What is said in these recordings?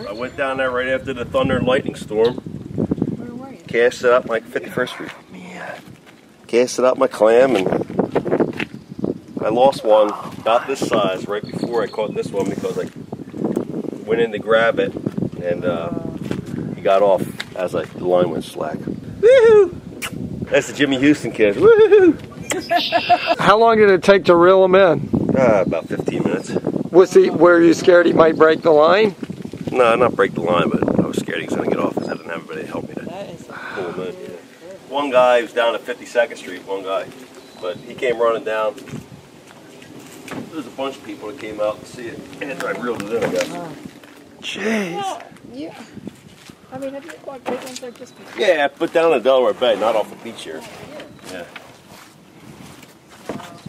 I went down there right after the thunder and lightning storm. Where were you? Casted up my 51st Street. Man. Casted up my clam, and I lost one about this size right before I caught this one because I went in to grab it, and he got off as the line went slack. Woohoo! That's the Jimmy Houston kids. Woohoo! How long did it take to reel him in? About 15 minutes. Were you scared he might break the line? No, not break the line, but I was scared he was going to get off because I didn't have anybody to help me to pull him in. One guy was down at 52nd Street, one guy, but he came running down. There was a bunch of people that came out to see it, and I reeled it in, I guess. Jeez. Well, yeah. I mean, have you caught big ones like this before? Yeah, I put down in Delaware Bay, not off the beach here. Yeah.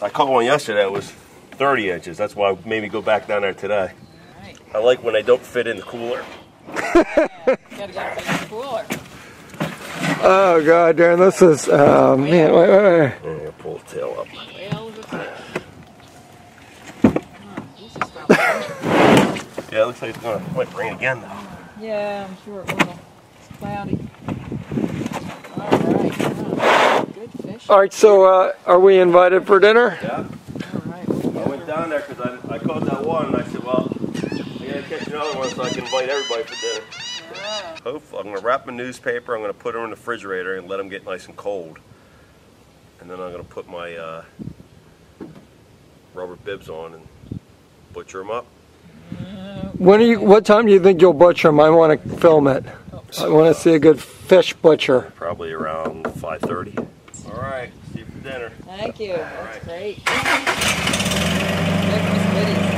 I caught one yesterday that was 30 inches. That's why it made me go back down there today. Right. I like when they don't fit in the cooler. Yeah, you gotta go for the cooler. Oh God, Darren, this is, man, wait. I'm going to pull the tail up. Whale of a fish. Yeah, it looks like it's going to might rain again though. Yeah, I'm sure it will. It's cloudy. Alright. Oh, good fish. All right, so are we invited for dinner? Yeah. Alright. I went down there because I caught that one, and I said, well, I got to catch another one so I can invite everybody for dinner. Yeah. Hopefully, I'm going to wrap my newspaper, I'm going to put them in the refrigerator and let them get nice and cold. And then I'm going to put my rubber bibs on and butcher them up. What time do you think you'll butcher him? I want to film it. I want to see a good fish butcher. Probably around 5:30. All right, see you for dinner. Thank you. That's right. great. Breakfast goodies.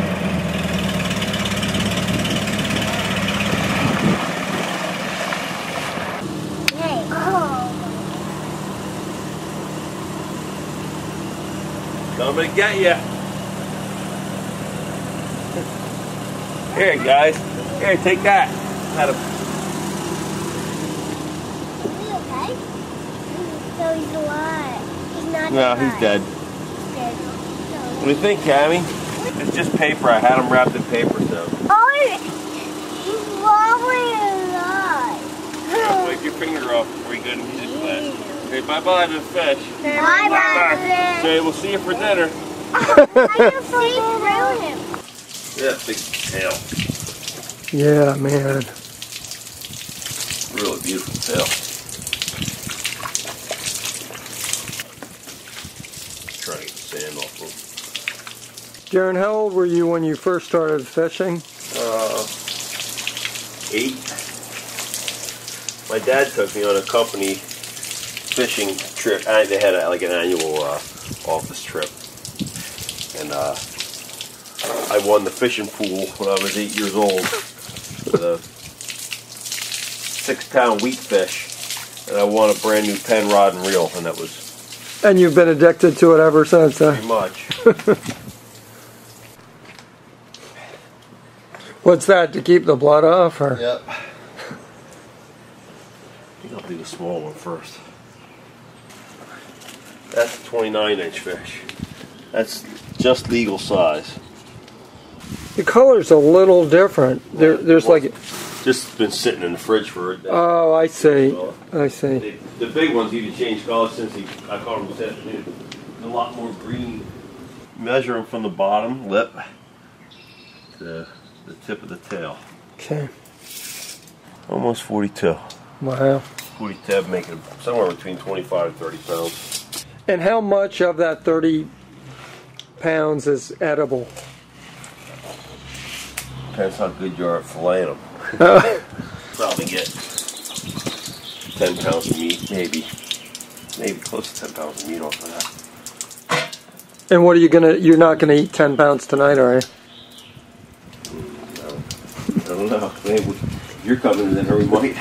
Coming to get you. Here, guys. Here, take that. Had a okay? So he's alive. He's not No, he's dead. He's dead. What do you think, Cammy? It's just paper. I had him wrapped in paper, so. Oh, he's probably alive. Wipe your finger off before you go to music class. Okay, bye-bye to the fish. Bye-bye. Okay, we'll see you for dinner. I can see through him. Yeah, big tail. Yeah, man. Really beautiful tail. Trying to get the sand off of Darren, how old were you when you first started fishing? 8. My dad took me on a company fishing trip. They had like an annual office trip, and I won the fishing pool when I was 8 years old with a 6-pound wheat fish, and I won a brand new pen, rod, and reel, and that was And you've been addicted to it ever since, huh? pretty much. What's that, to keep the blood off? Or? Yep. I think I'll do the small one first. That's a 29-inch fish. That's just legal size. The color's a little different. There's like... Just been sitting in the fridge for a day. Oh, I see. I see. The big ones even changed color since I caught them this afternoon. A lot more green. Measure them from the bottom lip to the tip of the tail. Okay. Almost 42. Wow. 42, making them somewhere between 25 and 30 pounds. And how much of that 30 pounds is edible? Depends how good you are at filleting them. Probably get 10 pounds of meat, maybe close to 10 pounds of meat off of that. And what are you you're not gonna eat 10 pounds tonight, are you? No, I don't know. Maybe you're coming in, or we might.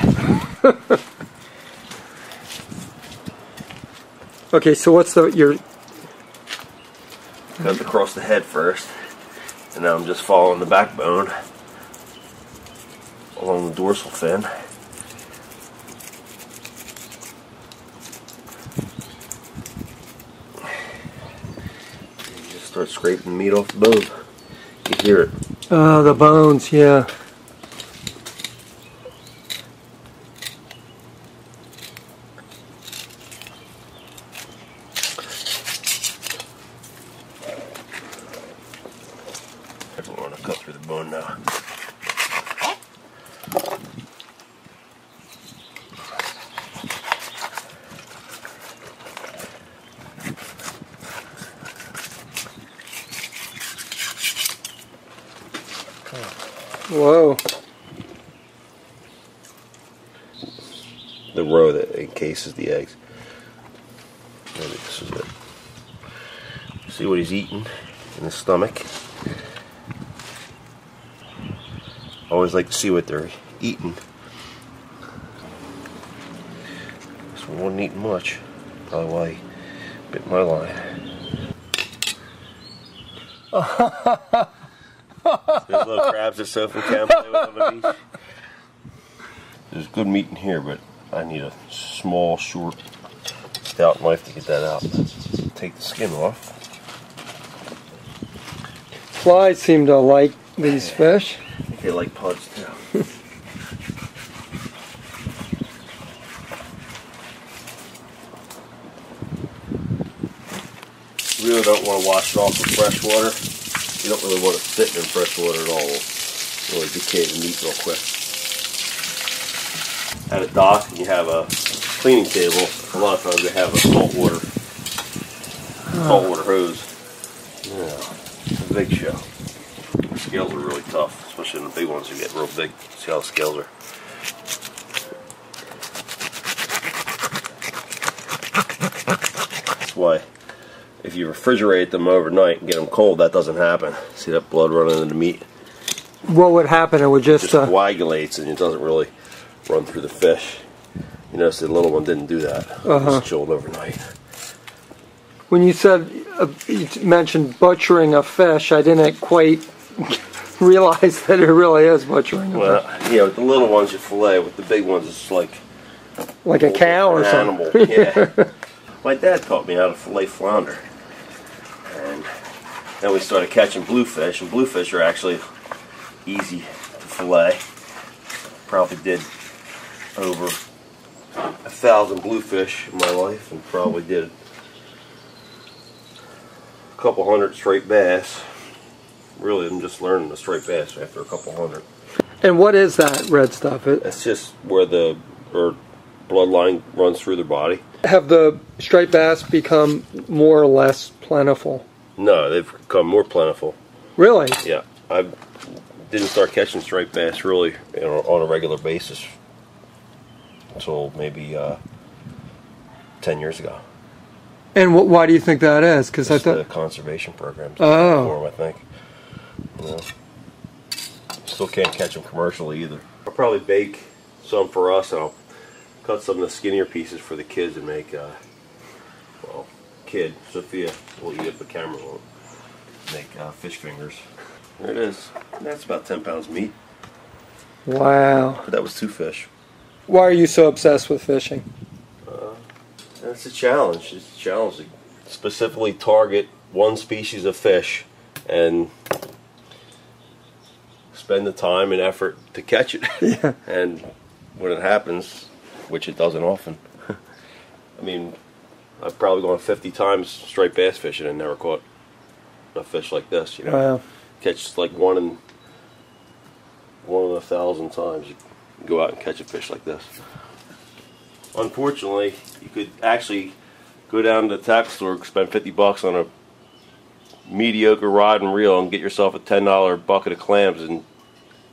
Okay, so what's your... Cut across the head first, and now I'm just following the backbone along the dorsal fin. And just start scraping meat off the bone. You hear it. Oh, the bones, yeah. I don't want to cut through the bone now. Whoa. The row that encases the eggs. Maybe this is it. See what he's eating in the stomach. I always like to see what they're eating. This one wasn't eating much. Probably why he bit my line. There's little crabs that Sophie can play with on the beach. There's good meat in here, but I need a small, short, stout knife to get that out. Take the skin off. Flies seem to like these fish. I think they like puds too. You really don't want to wash it off with fresh water. You don't really want it sitting in fresh water at all. It'll really decay the meat real quick. At a dock, and you have a cleaning table. A lot of times they have a saltwater hose. Yeah, it's a big show. The scales are really tough, especially in the big ones. You get real big. See how the scales are. That's why if you refrigerate them overnight and get them cold, that doesn't happen. See that blood running in the meat? What would happen? It would just coagulates and it doesn't really run through the fish. You notice the little one didn't do that. It was chilled overnight. When you said, you mentioned butchering a fish, I didn't quite realize that it really is butchering a fish. Yeah, with the little ones you fillet, with the big ones it's like a cow or something. Animal. Yeah. My dad taught me how to fillet flounder. And then we started catching bluefish, and bluefish are actually easy to fillet. Probably did over 1,000 bluefish in my life, and probably did a couple hundred straight bass. Really, I'm just learning the straight bass after a couple hundred. And what is that red stuff? It's just where the bloodline runs through their body. Have the striped bass become more or less plentiful? No, they've become more plentiful. Really? Yeah, I didn't start catching striped bass really on a regular basis until maybe 10 years ago. And why do you think that is? Because I thought the conservation programs. Oh, I think. You know, still can't catch them commercially either. I'll probably bake some for us, and I'll cut some of the skinnier pieces for the kids and make. Well, kid Sophia will eat it, but Cameron won't. Make fish fingers. There it is. That's about 10 pounds meat. Wow. But that was 2 fish. Why are you so obsessed with fishing? It's a challenge. It's a challenge to specifically target one species of fish and spend the time and effort to catch it. Yeah. And when it happens, which it doesn't often, I mean, I've probably gone 50 times striped bass fishing and never caught a fish like this. You know, Wow. Catch like one in 1,000 times. You can go out and catch a fish like this. Unfortunately, you could actually go down to the tackle store, spend $50 on a mediocre rod and reel, and get yourself a $10 bucket of clams and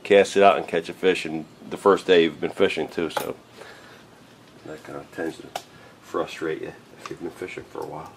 cast it out and catch a fish. And the first day you've been fishing too, so that kind of tends to frustrate you if you've been fishing for a while.